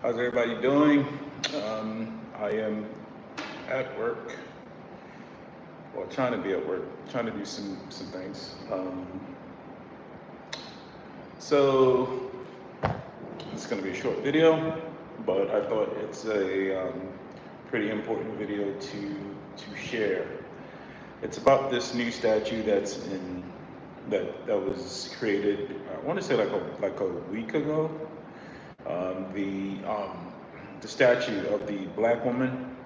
How's everybody doing? I am at work, well, trying to be at work, trying to do some things. So it's going to be a short video, but I thought it's a pretty important video to share. It's about this new statue that was created. I want to say like a week ago. The statue of the black woman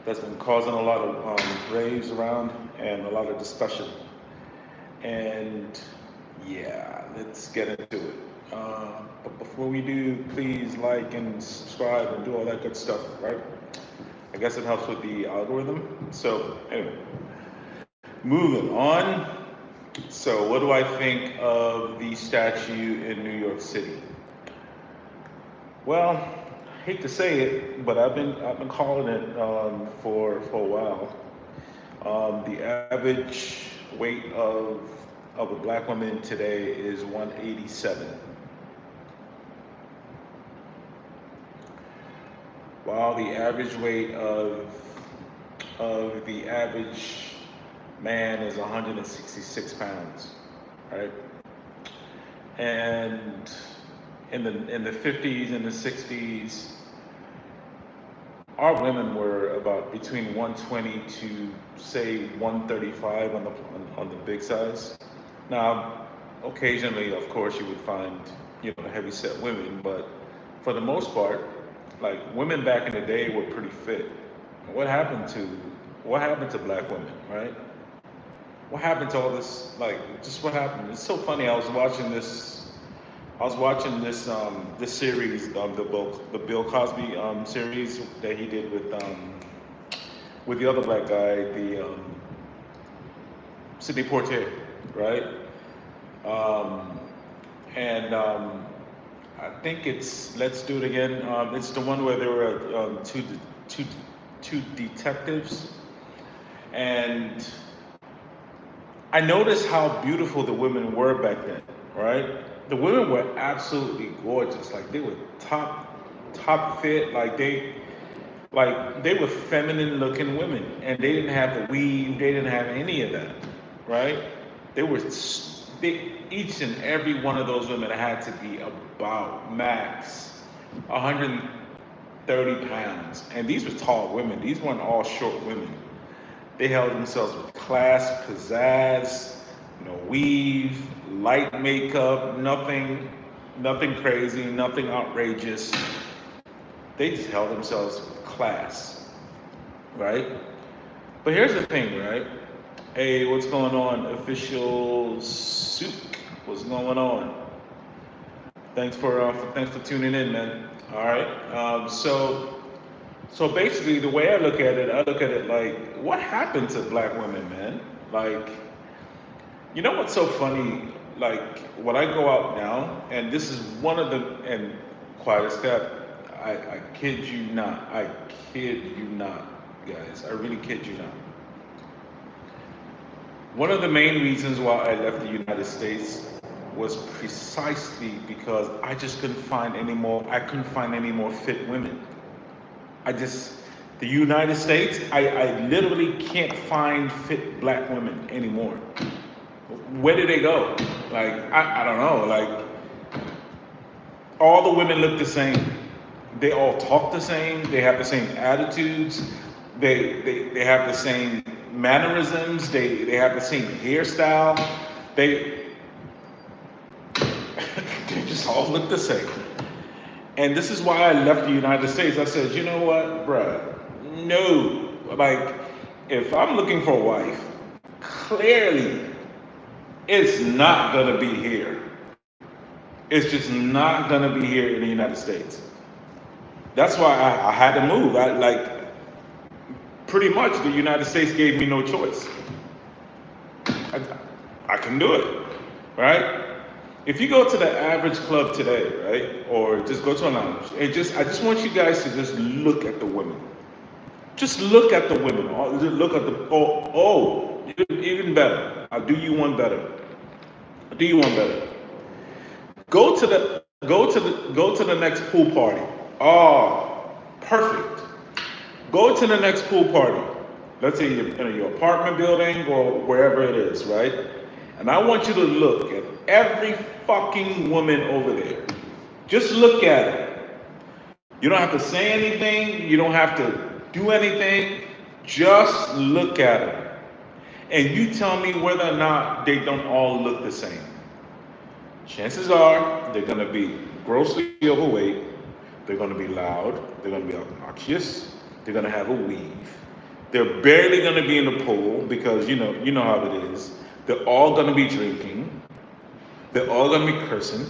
that's been causing a lot of raves around and a lot of discussion. And yeah, let's get into it. But before we do, please like and subscribe and do all that good stuff, right? I guess it helps with the algorithm. So anyway, moving on. So what do I think of the statue in New York City? Well, I hate to say it, but I've been calling it for a while. The average weight of a black woman today is 187, while the average weight of the average man is 166 pounds, right? And in the 50s and the 60s, our women were about between 120 to say 135 on the big size. Now, occasionally, of course, you would find heavy set women, but for the most part, like women back in the day were pretty fit. What happened to black women, right? What happened to all this? Like, just what happened? It's so funny. I was watching this series, the Bill Cosby series that he did with the other black guy, the Sidney Poitier, right? And I think it's Let's Do It Again. It's the one where there were two detectives, and I noticed how beautiful the women were back then, right? The women were absolutely gorgeous. Like they were top fit. Like they were feminine looking women, and they didn't have the weave. They didn't have any of that, right? Each and every one of those women had to be about max 130 pounds, and these were tall women. These weren't all short women. They held themselves with class, pizzazz, weave, light makeup, nothing crazy, nothing outrageous. They just held themselves with class, right? But here's the thing, right? Hey, what's going on? Official Souk, what's going on? Thanks for tuning in, man. All right. So basically, the way I look at it like, what happened to black women, man? Like, you know what's so funny? Like, when I go out now, and this is one of the, and quiet as kept, I kid you not. I kid you not, guys. I really kid you not. One of the main reasons why I left the United States was precisely because I couldn't find any more fit women. The United States, I literally can't find fit black women anymore. Where did they go? Like, I don't know. Like, all the women look the same. They all talk the same. They have the same attitudes. They have the same mannerisms. They have the same hairstyle. They they just all look the same. And this is why I left the United States. I said, you know what, bruh? No. Like, if I'm looking for a wife, clearly it's not gonna be here. It's just not gonna be here in the United States. That's why I had to move. Pretty much the United States gave me no choice. I, I can do it, right? If you go to the average club today, right, or just go to a lounge, I just want you guys to just look at the women. Just look at the women. Just look at even better. I'll do you one better. Go to the Go to the next pool party. Oh, perfect. Go to the next pool party. Let's say you're in your apartment building or wherever it is, right? And I want you to look at every fucking woman over there. Just look at her. You don't have to say anything. You don't have to do anything. Just look at them. And you tell me whether or not they don't all look the same. Chances are they're going to be grossly overweight. They're going to be loud. They're going to be obnoxious. They're going to have a weave. They're barely going to be in the pool because you know how it is. They're all going to be drinking. They're all going to be cursing.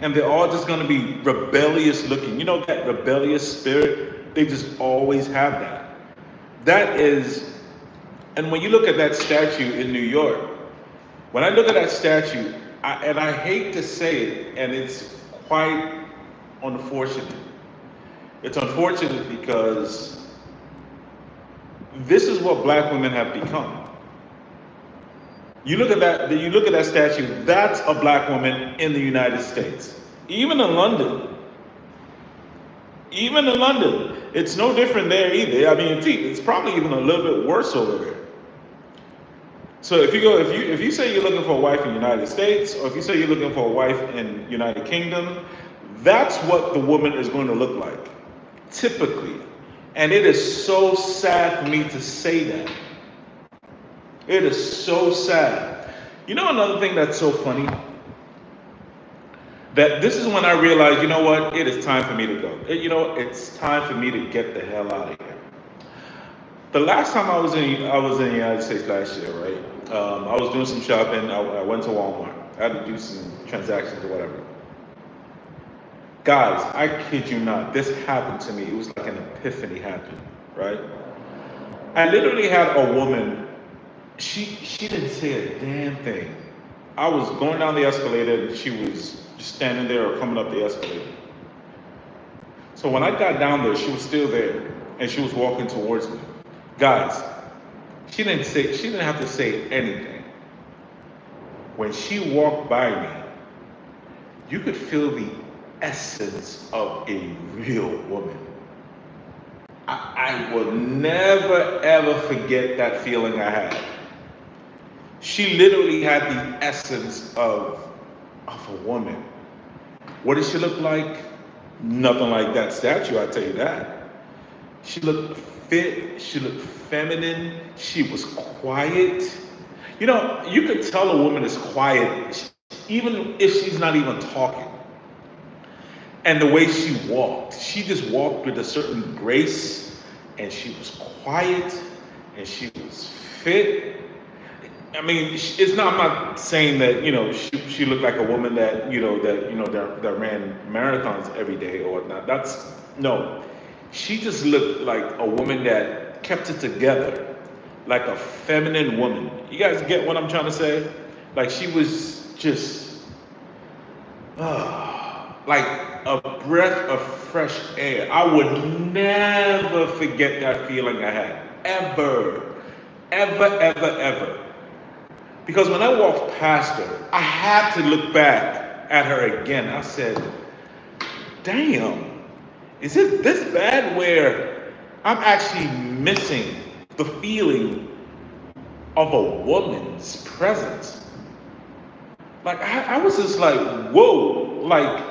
And they're all just going to be rebellious looking. You know that rebellious spirit? They just always have that. That is, and when you look at that statue in New York, when I look at that statue, and I hate to say it, and it's quite unfortunate. It's unfortunate because this is what black women have become. You look at that. You look at that statue. That's a black woman in the United States. Even in London. Even in London, it's no different there either. I mean, it's probably even a little bit worse over there. So if you say you're looking for a wife in the United States, or if you say you're looking for a wife in United Kingdom, that's what the woman is going to look like, typically. And it is so sad for me to say that. It is so sad. You know another thing that's so funny? That this is when I realized, you know what, it is time for me to go. It's time for me to get the hell out of here. The last time I was in the United States last year, right? I was doing some shopping. I went to Walmart. I had to do some transactions or whatever. Guys, I kid you not, this happened to me. It was like an epiphany happened, right? I literally had a woman. She didn't say a damn thing. I was going down the escalator and she was just standing there or coming up the escalator. So when I got down there, she was still there and she was walking towards me. Guys, she didn't have to say anything. When she walked by me, you could feel the essence of a real woman. I will never ever forget that feeling I had. She literally had the essence of a woman. What did she look like? Nothing like that statue, I tell you that. She looked fit, she looked feminine, she was quiet. You know, you could tell a woman is quiet even if she's not even talking. And the way she just walked with a certain grace, and she was quiet, and she was fit. I mean, I'm not saying that she looked like a woman that ran marathons every day or whatnot. No. She just looked like a woman that kept it together, like a feminine woman. You guys get what I'm trying to say? Like she was just like a breath of fresh air. I would never forget that feeling I had, ever, ever, ever, ever. Because when I walked past her, I had to look back at her again. I said, damn, is it this bad where I'm actually missing the feeling of a woman's presence? Like, I was just like, whoa, like,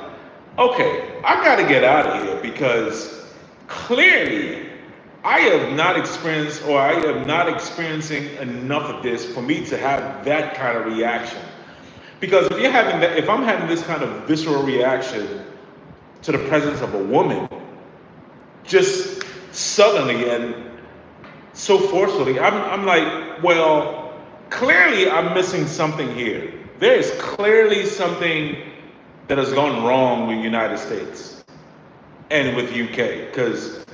okay, I gotta get out of here because clearly I am not experiencing enough of this for me to have that kind of reaction. Because if I'm having this kind of visceral reaction to the presence of a woman, just suddenly and so forcefully, I'm like, well, clearly I'm missing something here. There is clearly something that has gone wrong with the United States and with UK, because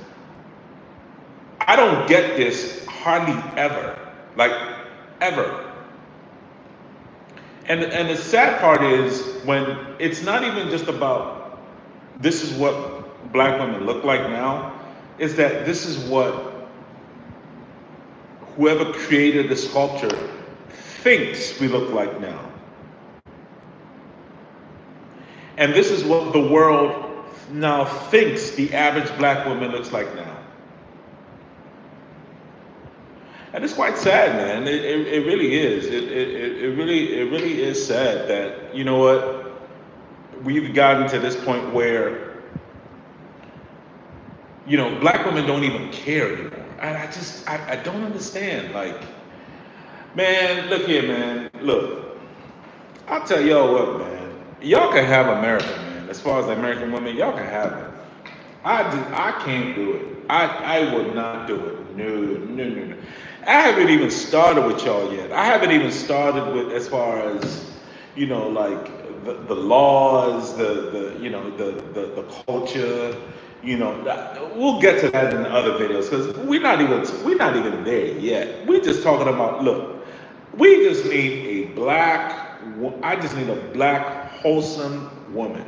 I don't get this hardly ever, like ever. And the sad part is when it's not even just about this is what black women look like now, is that this is what whoever created the sculpture thinks we look like now. And this is what the world now thinks the average black woman looks like now. And it's quite sad, man. It really is. It really is sad that, you know what, we've gotten to this point where, black women don't even care anymore. I don't understand. Like, man, look here, man. Look, I'll tell y'all what, man. Y'all can have America, man. As far as the American women, y'all can have it. I can't do it. I would not do it. No, no, no, no. I haven't even started with y'all yet. I haven't even started with as far as, like the laws, the culture. We'll get to that in other videos because we're not even there yet. We're just talking about, look, we just need I just need a black wholesome woman.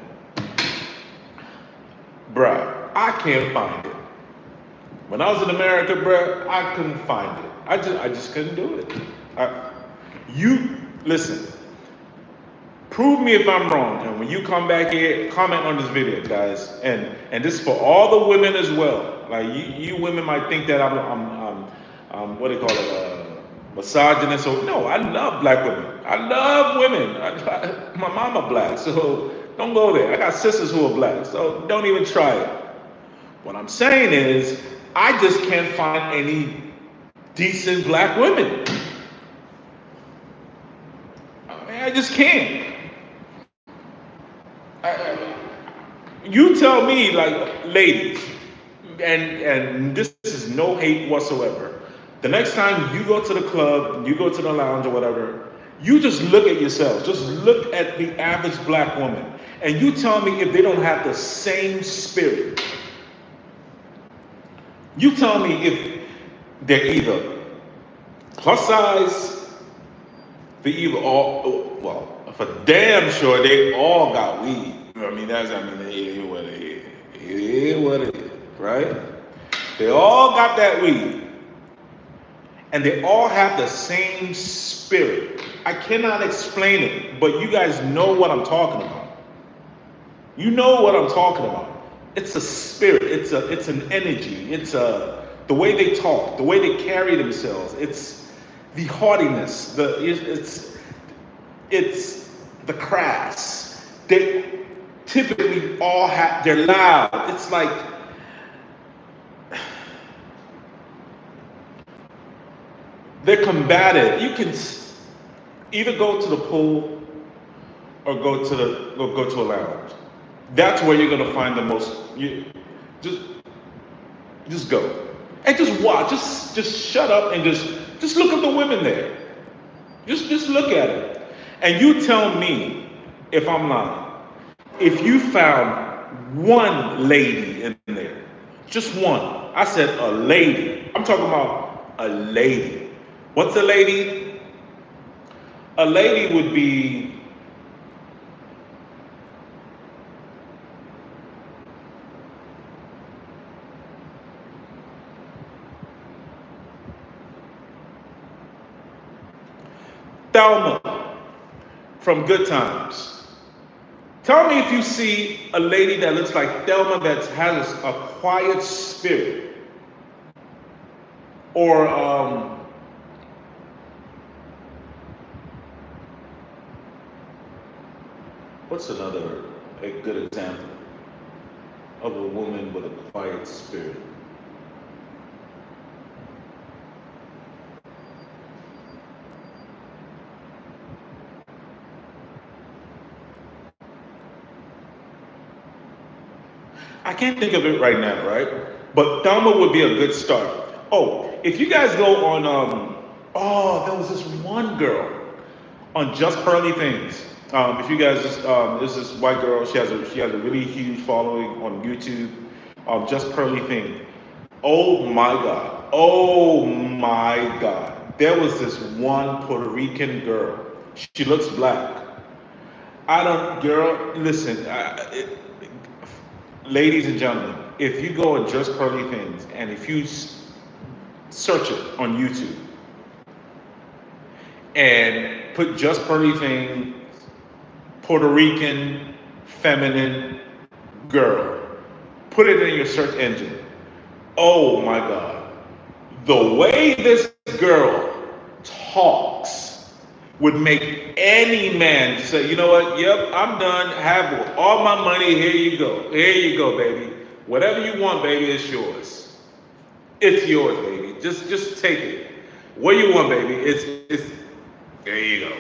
Bruh, I can't find it. When I was in America, bruh, I couldn't find it. I just couldn't do it. You listen. Prove me if I'm wrong, and when you come back here, comment on this video, guys. And this is for all the women as well. Like you women might think that I'm what do you call it, misogynist. So no, I love black women. I love women. My mama black, so don't go there. I got sisters who are black, so don't even try it. What I'm saying is, I just can't find any decent black women. I just can't. You tell me, like, ladies, and this is no hate whatsoever. The next time you go to the club, you go to the lounge or whatever, you just look at yourself. Just look at the average black woman, and you tell me if they don't have the same spirit. You tell me if they're either plus size, they either all, well, for damn sure they all got weed. It is what it is. It is what it is, right? They all got that weed. And they all have the same spirit. I cannot explain it, but you guys know what I'm talking about. You know what I'm talking about. It's a spirit. It's an energy. It's the way they talk, the way they carry themselves. It's the haughtiness. It's the crass. They typically all have. They're loud. It's like they're combative. You can either go to the pool or go to a lounge. That's where you're gonna find the most. You just go and just watch. Just shut up and just look at the women there. Just look at it, and you tell me if I'm lying. If you found one lady in there, just one. I said a lady. I'm talking about a lady. What's a lady? A lady would be Thelma from Good Times. Tell me if you see a lady that looks like Thelma that has a quiet spirit. Or what's a good example of a woman with a quiet spirit? I can't think of it right now, right? But Thelma would be a good start. Oh, if you guys go on, there was this one girl on Just Pearly Things. If you guys there's this white girl. She has a really huge following on YouTube. Just Pearly Thing. Oh my God. Oh my God. There was this one Puerto Rican girl. She looks black. Girl, listen. Ladies and gentlemen, if you go on Just Pearly Things and if you search it on YouTube and put Just Pearly Things, Puerto Rican feminine girl. Put it in your search engine. Oh my God. The way this girl talks would make any man say, you know what? Yep, I'm done. Have all my money. Here you go. Here you go, baby. Whatever you want, baby, it's yours. It's yours, baby. Just take it. What you want, baby? It's there you go.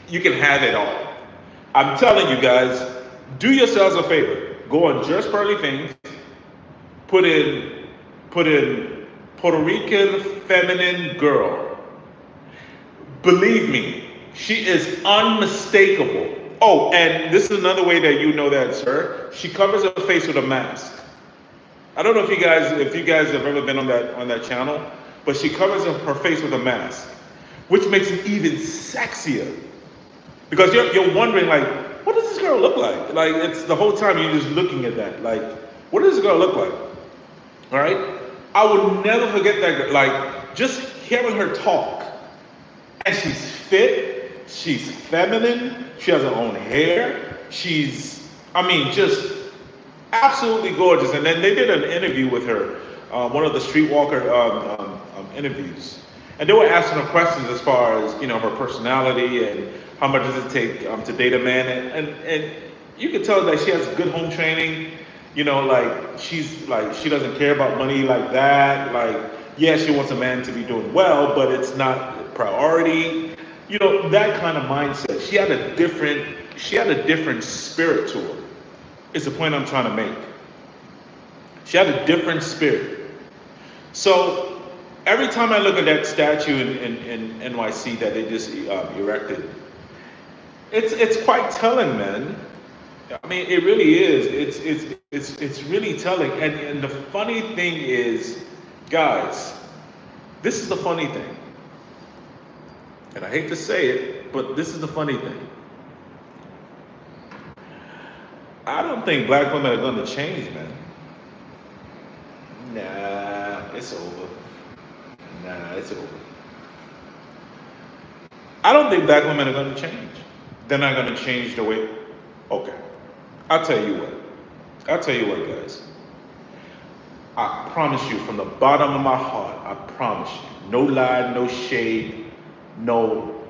You can have it all. I'm telling you guys, do yourselves a favor. Go on Just Pearly Things, put in Puerto Rican feminine girl. Believe me, she is unmistakable. Oh, and this is another way that you know that it's her. She covers her face with a mask. I don't know if you guys have ever been on that channel, but she covers her face with a mask, which makes it even sexier. Because you're wondering, like, what does this girl look like? Like, it's the whole time you're just looking at that. Like, what does this girl look like? All right? I will never forget that girl. Like, just hearing her talk. And she's fit. She's feminine. She has her own hair. She's, just absolutely gorgeous. And then they did an interview with her, one of the Streetwalker interviews. And they were asking her questions as far as, her personality and how much does it take to date a man. And you can tell that she has good home training. She doesn't care about money like that. Like, yeah, she wants a man to be doing well, but it's not a priority. That kind of mindset. She had a different spirit to her. Is the point I'm trying to make. She had a different spirit. So every time I look at that statue in NYC that they just erected, it's quite telling, man. It really is. It's really telling. And the funny thing is, guys, this is the funny thing. And I hate to say it, but this is the funny thing. I don't think black women are going to change, man. Nah, it's over. It's over. I don't think black women are going to change. They're not going to change the way. Okay. I'll tell you what, guys. I promise you from the bottom of my heart, I promise you. No lie, no shade, no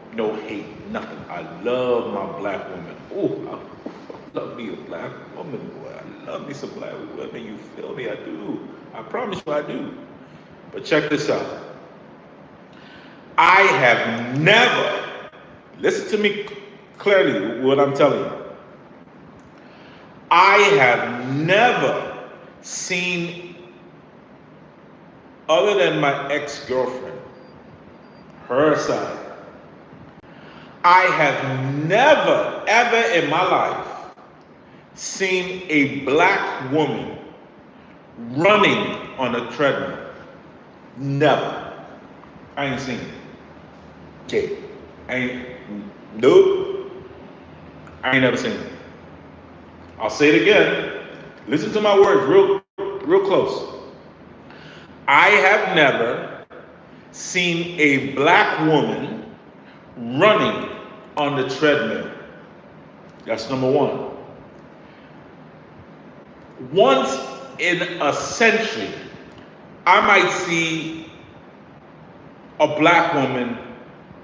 hate, nothing. I love my black women. Oh, I love me a black woman, boy. I love me some black women. You feel me? I do. I promise you I do. But check this out. I have never, listen to me clearly what I'm telling you. I have never seen, other than my ex-girlfriend, her side, I have never, ever in my life seen a black woman running on a treadmill. Never. I ain't seen it. Okay. Nope. I ain't never seen it. I'll say it again. Listen to my words real close. I have never seen a black woman running on the treadmill. That's number one. Once in a century, I might see a black woman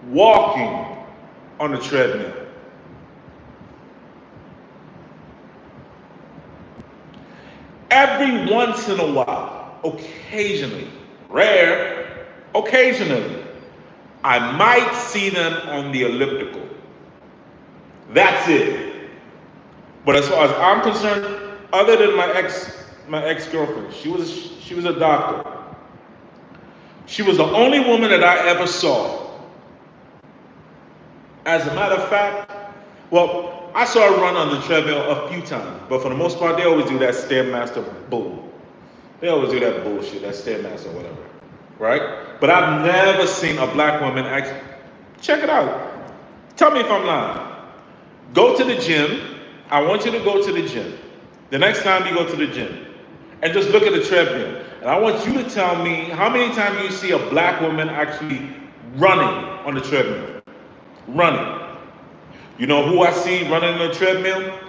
walking on a treadmill. Every once in a while, occasionally, rare, occasionally, I might see them on the elliptical. That's it. But as far as I'm concerned, other than my ex-girlfriend, she was a doctor. She was the only woman that I ever saw. As a matter of fact, I saw her run on the treadmill a few times, but for the most part, they always do that Stairmaster bull. They always do that bullshit, that Stairmaster, whatever, right? But I've never seen a black woman check it out. Tell me if I'm lying. Go to the gym. I want you to go to the gym. The next time you go to the gym, and just look at the treadmill. And I want you to tell me how many times you see a black woman actually running on the treadmill. Running. You know who I see running on the treadmill?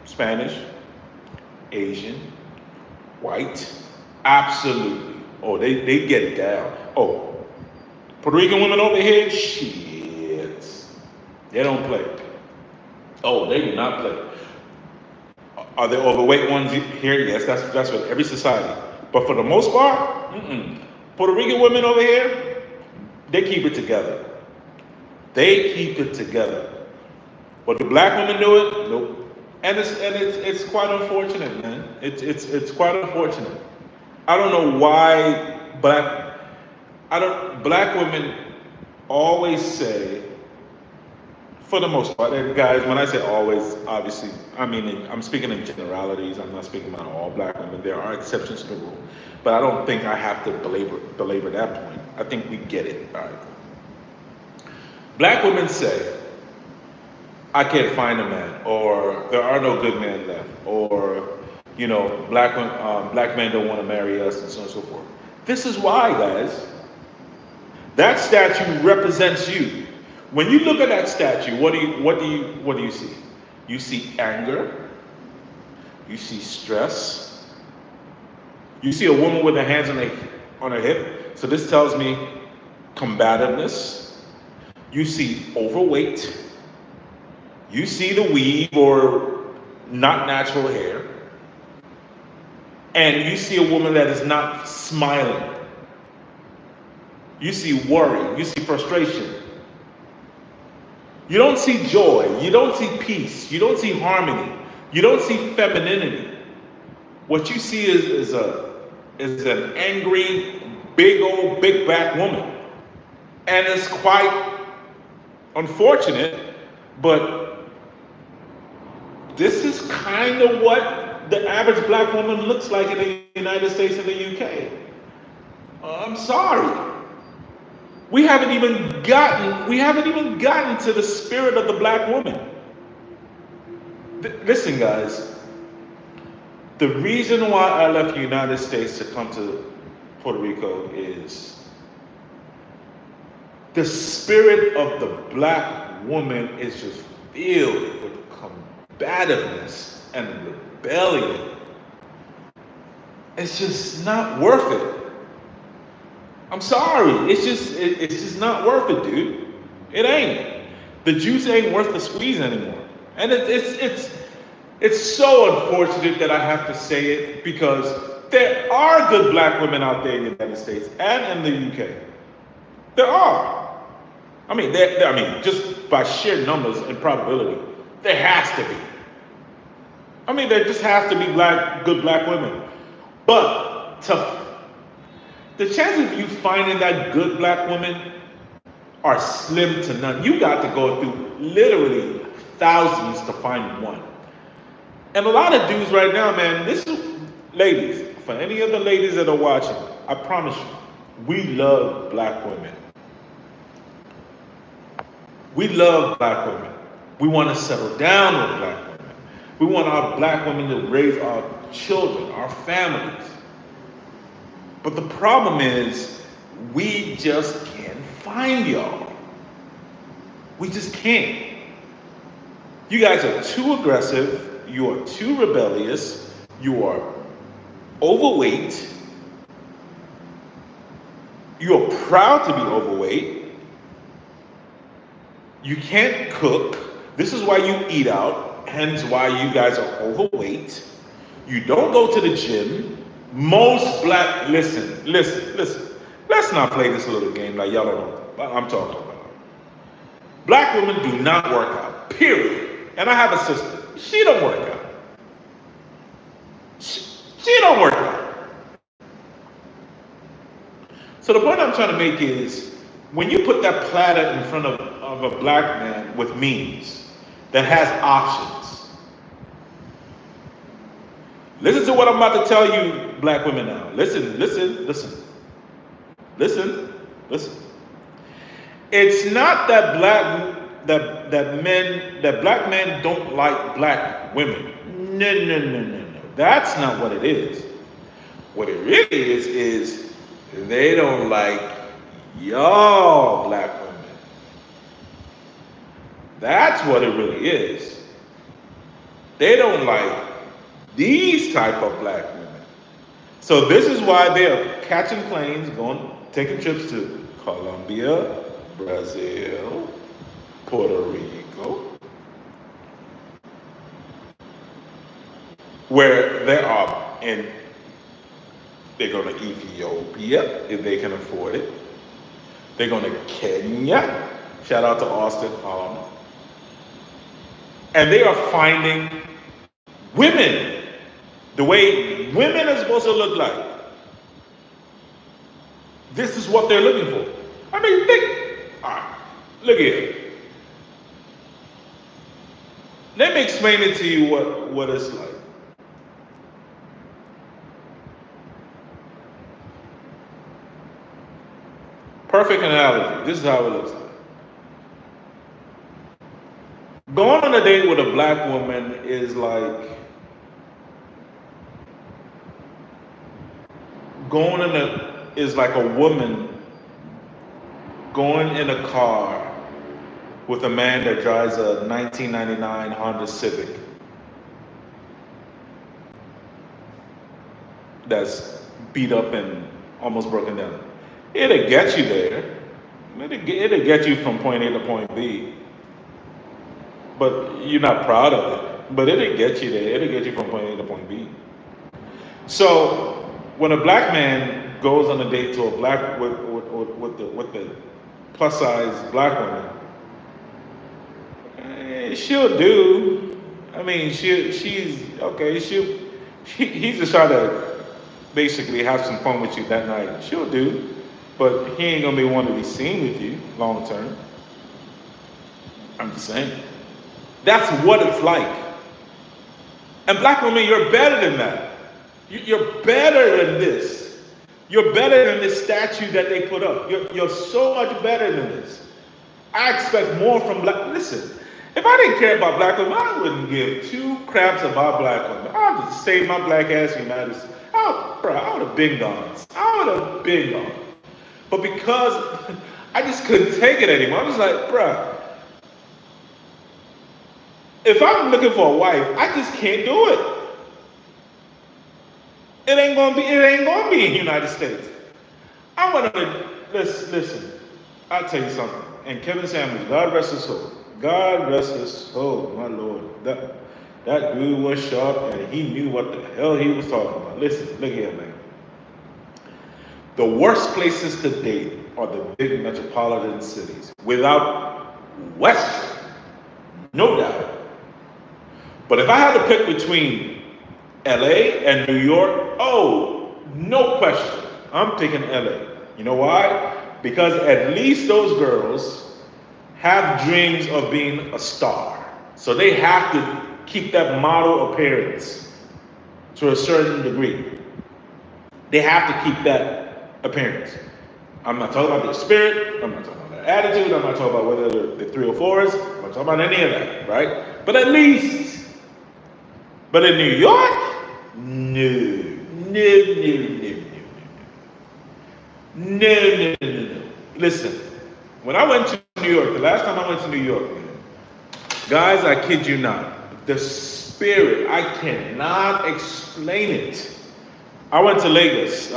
Spanish, Asian, white, absolutely. Oh, they get it down. Oh, Puerto Rican women over here, shit, they don't play. Oh, they do not play. Are there overweight ones here? Yes, that's with every society. But for the most part, Puerto Rican women over here, they keep it together. They keep it together. But the black women do it? Nope. And it's quite unfortunate, man. It's quite unfortunate. I don't know why black women always say, for the most part, and guys, when I say always, obviously, I mean, I'm speaking in generalities. I'm not speaking about all black women. There are exceptions to the rule. But I don't think I have to belabor that point. I think we get it. All right. Black women say, I can't find a man, or there are no good men left, or, black men don't want to marry us, and so on and so forth. This is why, guys. That statue represents you. When you look at that statue, what do you see? You see anger, you see stress, you see a woman with her hands on her hip. So this tells me combativeness. You see overweight. You see the weave or not natural hair. And you see a woman that is not smiling. You see worry, you see frustration. You don't see joy, you don't see peace, you don't see harmony, you don't see femininity. What you see is an angry, big back woman. And it's quite unfortunate, but this is kind of what the average black woman looks like in the United States and the UK. I'm sorry. We haven't even gotten to the spirit of the black woman. Listen, guys. The reason why I left the United States to come to Puerto Rico is the spirit of the black woman is just filled with combativeness and rebellion. It's just not worth it. I'm sorry. It's just not worth it, dude. It ain't. The juice ain't worth the squeeze anymore. And it's so unfortunate that I have to say it, because there are good black women out there in the United States and in the UK. There are. I mean, just by sheer numbers and probability, there has to be. I mean, there just has to be good black women. But the chances of you finding that good black woman are slim to none. You got to go through literally thousands to find one. And a lot of dudes right now, man, ladies, for any of the ladies that are watching, I promise you, we love black women. We love black women. We want to settle down with black women. We want our black women to raise our children, our families. But the problem is, we just can't find y'all. We just can't. You guys are too aggressive. You are too rebellious. You are overweight. You are proud to be overweight. You can't cook. This is why you eat out. Hence why you guys are overweight. You don't go to the gym. Most black, listen. Let's not play this little game like y'all don't know what I'm talking about. Black women do not work out, period. And I have a sister. She don't work out. She don't work out. So the point I'm trying to make is, when you put that platter in front of a black man with means, that has options. Listen to what I'm about to tell you, black women now. Listen. It's not that black men don't like black women. No. That's not what it is. What it really is they don't like y'all black women. That's what it really is. They don't like these type of black women. So this is why they are catching planes, taking trips to Colombia, Brazil, Puerto Rico, where they are, and they're going to Ethiopia if they can afford it. They're going to Kenya. Shout out to Austin. And they are finding women the way women are supposed to look like. This is what they're looking for. I mean, all right, look here. Let me explain it to you what it's like. Perfect analogy. This is how it looks like. Going on a date with a black woman is like is like a woman going in a car with a man that drives a 1999 Honda Civic that's beat up and almost broken down. It'll get you there. It'll get you from point A to point B. But you're not proud of it. But it'll get you there. It'll get you from point A to point B. So when a black man goes on a date to a black with the plus size black woman, she'll do. I mean, she's okay. He's just trying to basically have some fun with you that night. She'll do, but he ain't gonna be one to be seen with you long term. I'm just saying. That's what it's like. And black women, you're better than that. You're better than this. You're better than this statue that they put up. You're so much better than this. I expect more from black. Listen, if I didn't care about black women, I wouldn't give two craps about black women. I'd just save my black ass in the United States. I would have been gone. I would have been gone. But because I just couldn't take it anymore, I was like, bruh, if I'm looking for a wife, I just can't do it. It ain't gonna be in the United States. I want to listen. I'll tell you something. And Kevin Samuels, God rest his soul. God rest his soul, my Lord. That dude was sharp and he knew what the hell he was talking about. Listen, look here, man. The worst places to date are the big metropolitan cities, without question, no doubt. But if I had to pick between LA and New York, oh, no question, I'm picking LA. You know why? Because at least those girls have dreams of being a star. So they have to keep that model appearance to a certain degree. They have to keep that appearance. I'm not talking about their spirit, I'm not talking about their attitude, I'm not talking about whether they're 3 or 4s, I'm not talking about any of that, right? But at least. But in New York, no. Listen, when I went to New York, the last time I went to New York, guys, I kid you not, the spirit, I cannot explain it. I went to Lagos.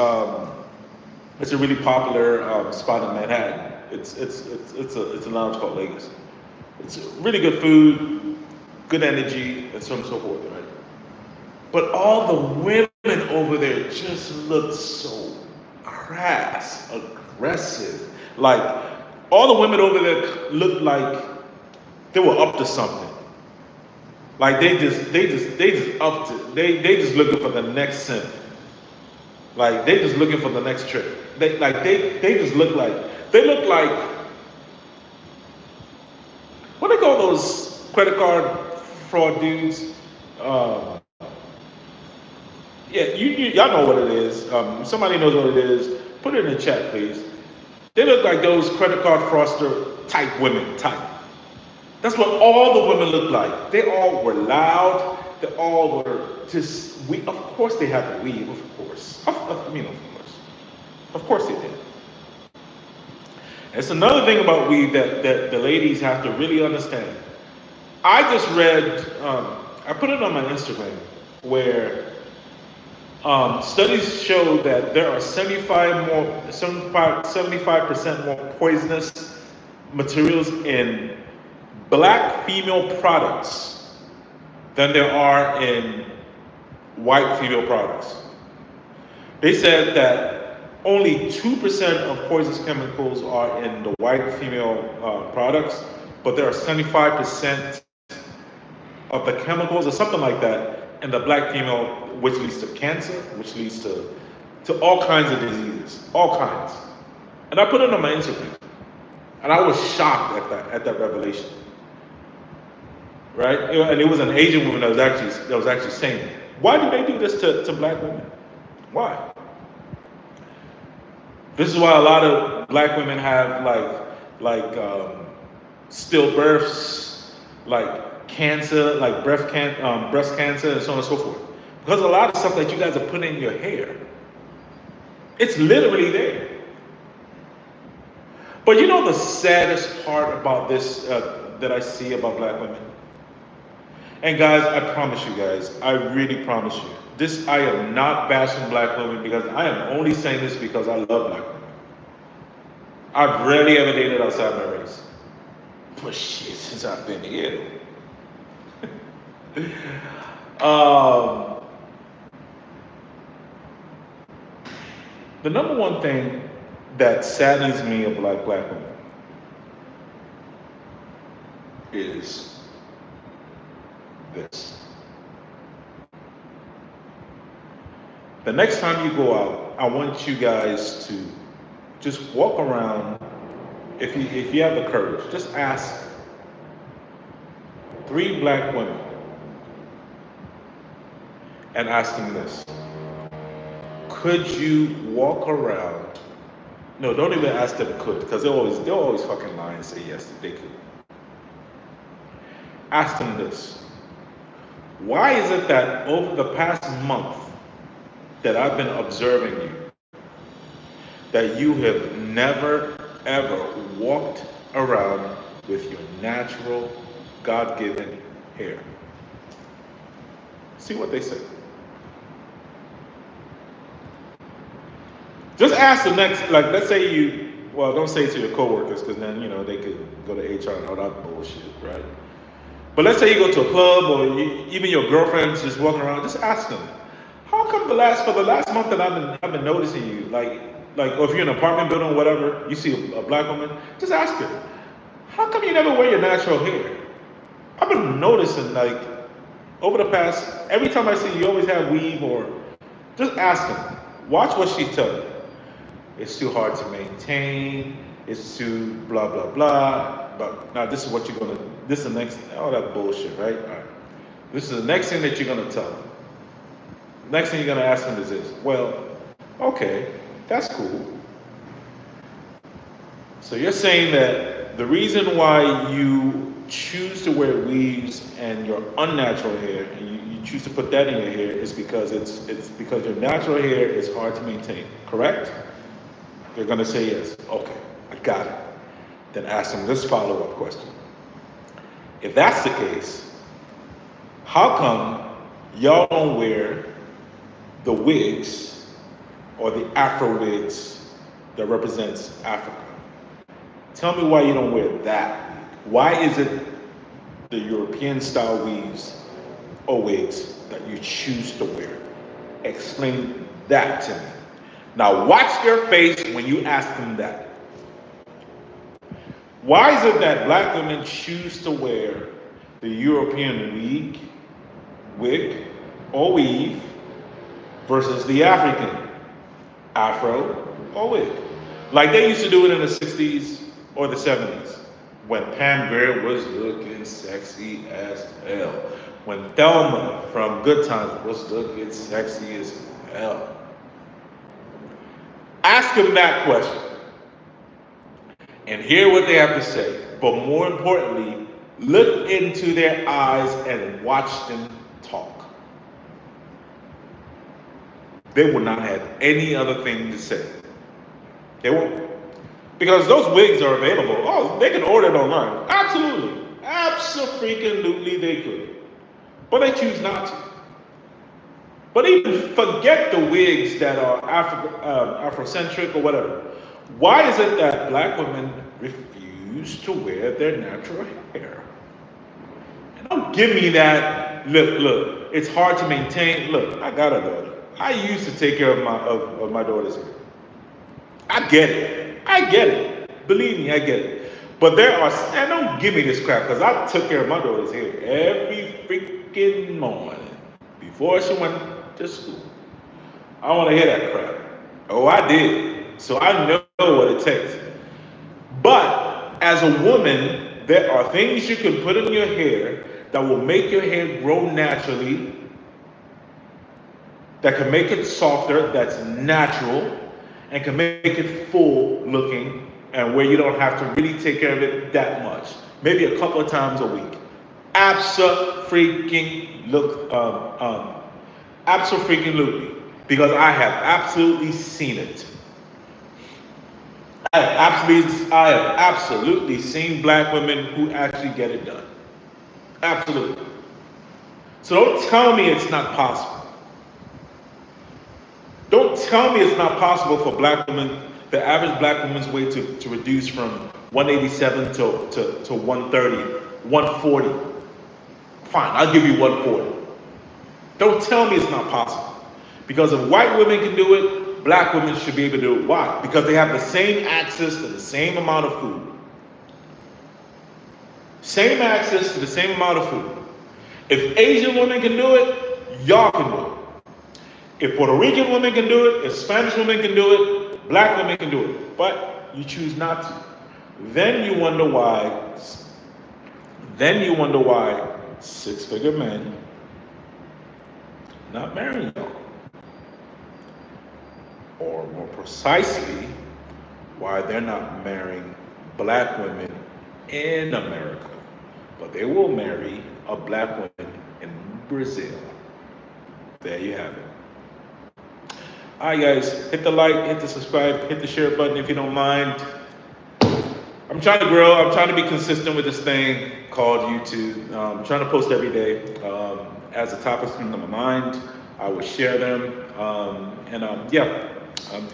It's a really popular spot in Manhattan. It's a lounge called Lagos. It's really good food, good energy, and so on and so forth, right? But all the women over there just looked so crass, aggressive. Like, all the women over there looked like they were up to something. Like they just up to, they just looking for the next simp. Like they just looking for the next trick. They just look like, what do they call those credit card fraud dudes? Yeah, y'all know what it is. Somebody knows what it is. Put it in the chat, please. They look like those credit card fraudster type women type. That's what all the women look like. They all were loud. They all were just, of course they had to weave, of course. Of course they did. It's another thing about weave that the ladies have to really understand. I just read I put it on my Instagram where studies show that there are 75% more poisonous materials in black female products than there are in white female products. They said that only 2% of poisonous chemicals are in the white female products, but there are 75% of the chemicals or something like that in the black female, which leads to cancer, which leads to all kinds of diseases, all kinds. And I put it on my Instagram, and I was shocked at that revelation, right? And it was an Asian woman that was actually saying, why do they do this to black women? Why? This is why a lot of black women have stillbirths, like cancer, like breast cancer, and so on and so forth. Because a lot of stuff that you guys are putting in your hair, it's literally there. But you know the saddest part about this that I see about black women? And guys, I promise you guys, I really promise you, I am not bashing black women, because I am only saying this because I love black women. I've rarely ever dated outside my race. But shit, since I've been here. The number one thing that saddens me about black women is this. The next time you go out, I want you guys to just walk around. If you have the courage, just ask 3 black women and ask them this. Could you walk around? No, don't even ask them could, because they'll always fucking lie and say yes, they could. Ask them this. Why is it that over the past month that I've been observing you, that you have never ever walked around with your natural, God-given hair? See what they say. Just ask the next, like, let's say don't say it to your coworkers, because then, they could go to HR and all that bullshit, right? But let's say you go to a club, or even your girlfriend's just walking around, just ask them, how come for the last month that I've been noticing you, like, or if you're in an apartment building or whatever, you see a black woman, just ask her, how come you never wear your natural hair? I've been noticing, like, over the past, every time I see you, you always have weave, or just ask them. Watch what she tells you. It's too hard to maintain. It's too blah, blah, blah. But now this is what this is the next, all that bullshit, right? All right. This is the next thing that you're going to tell them. Next thing you're going to ask them is this. Well, okay, that's cool. So you're saying that the reason why you choose to wear weaves and your unnatural hair, and you choose to put that in your hair, is because it's because your natural hair is hard to maintain, correct? They're going to say yes. Okay, I got it. Then ask them this follow-up question. If that's the case, how come y'all don't wear the wigs or the Afro wigs that represents Africa? Tell me why you don't wear that. Why is it the European style weaves or wigs that you choose to wear? Explain that to me. Now watch their face when you ask them that. Why is it that black women choose to wear the European wig or weave versus the African Afro or wig? Like they used to do it in the 60s or the 70s, when Pam Grier was looking sexy as hell. When Thelma from Good Times was looking sexy as hell. Ask them that question and hear what they have to say. But more importantly, look into their eyes and watch them talk. They will not have any other thing to say. They won't. Because those wigs are available. Oh, they can order it online. Absolutely. Absolutely they could. but they choose not to. But even forget the wigs that are Afrocentric or whatever. Why is it that black women refuse to wear their natural hair? And don't give me that, look, it's hard to maintain. Look, I got a daughter. I used to take care of my daughter's hair. I get it. I get it. Believe me, I get it. But there are, and don't give me this crap, because I took care of my daughter's hair every freaking morning before she went to school. I don't want to hear that crap. Oh, I did. So I know what it takes. But as a woman, there are things you can put in your hair that will make your hair grow naturally, that can make it softer, that's natural, and can make it full looking, and where you don't have to really take care of it that much. Maybe a couple of times a week. Absolutely. Because I have absolutely seen it. I have absolutely seen black women who actually get it done. Absolutely. So don't tell me it's not possible. Don't tell me it's not possible for black women, the average black woman's weight to reduce from 187 to 130, 140. Fine, I'll give you 140. Don't tell me it's not possible. Because if white women can do it, black women should be able to do it. Why? Because they have the same access to the same amount of food. Same access to the same amount of food. If Asian women can do it, y'all can do it. If Puerto Rican women can do it, if Spanish women can do it, black women can do it. But you choose not to. Then you wonder why six-figure men not marrying y'all. Or more precisely, why they're not marrying black women in America. But they will marry a black woman in Brazil. There you have it. All right, guys, hit the like, hit the subscribe, hit the share button if you don't mind. I'm trying to grow. I'm trying to be consistent with this thing called YouTube. I'm trying to post every day. As the topics come to my mind, I will share them.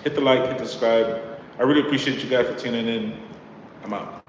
Hit the like, hit the subscribe. I really appreciate you guys for tuning in. I'm out.